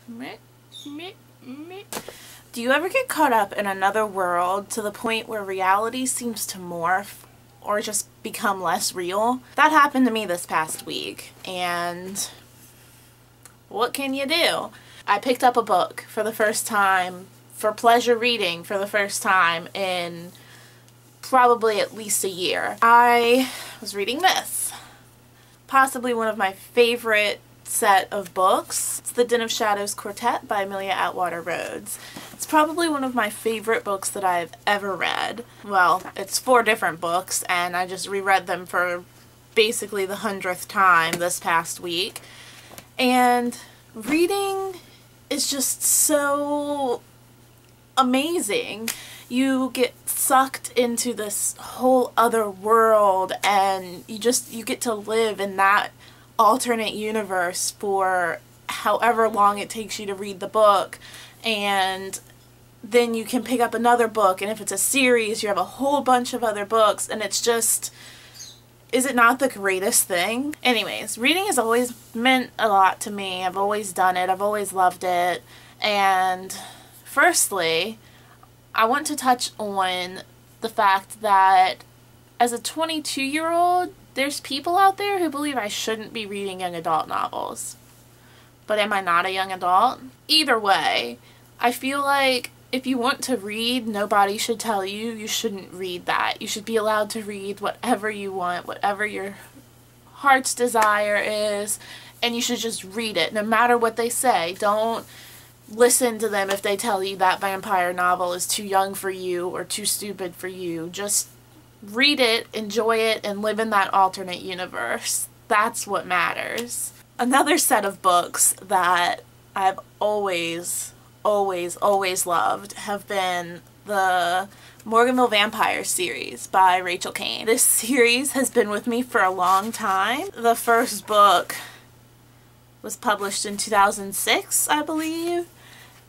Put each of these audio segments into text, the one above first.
Do you ever get caught up in another world to the point where reality seems to morph or just become less real? That happened to me this past week, and what can you do? I picked up a book for the first time, for pleasure reading for the first time in probably at least a year. I was reading this, possibly one of my favorite set of books. It's The Den of Shadows Quartet by Amelia Atwater Rhodes. It's probably one of my favorite books that I've ever read. Well, it's 4 different books, and I just reread them for basically the 100th time this past week. And reading is just so amazing. You get sucked into this whole other world, and you get to live in that alternate universe for however long it takes you to read the book, and then you can pick up another book, and if it's a series you have a whole bunch of other books, and it's just, is it not the greatest thing? Anyways, reading has always meant a lot to me. I've always done it. I've always loved it. And firstly, I want to touch on the fact that as a 22-year-old, there's people out there who believe I shouldn't be reading young adult novels. But am I not a young adult? Either way, I feel like if you want to read, nobody should tell you you shouldn't read that. You should be allowed to read whatever you want, whatever your heart's desire is, and you should just read it, no matter what they say. Don't listen to them if they tell you that vampire novel is too young for you or too stupid for you. Just read it, enjoy it, and live in that alternate universe. That's what matters. Another set of books that I've always loved have been the Morganville Vampires series by Rachel Caine. This series has been with me for a long time. The first book was published in 2006, I believe,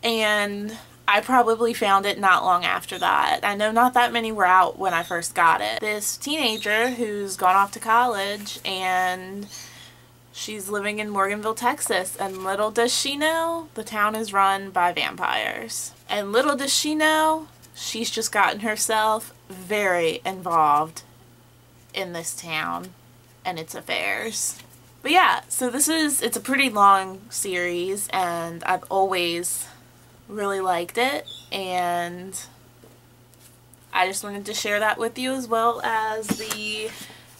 and I probably found it not long after that. I know not that many were out when I first got it. This teenager who's gone off to college, and she's living in Morganville, Texas, and little does she know, the town is run by vampires. And little does she know, she's just gotten herself very involved in this town and its affairs. But yeah, so it's a pretty long series, and I've always really liked it, and I just wanted to share that with you, as well as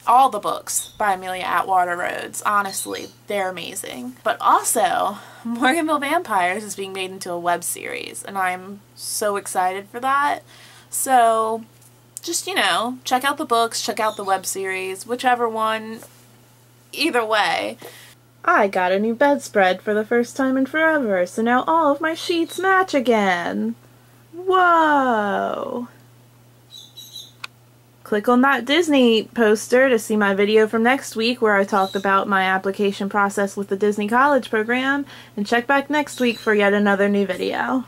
all the books by Amelia Atwater Rhodes. Honestly, they're amazing. But also, Morganville Vampires is being made into a web series, and I'm so excited for that. So just, check out the books, check out the web series, whichever one, either way. I got a new bedspread for the first time in forever, so now all of my sheets match again. Whoa! Click on that Disney poster to see my video from next week where I talked about my application process with the Disney College program, and check back next week for yet another new video.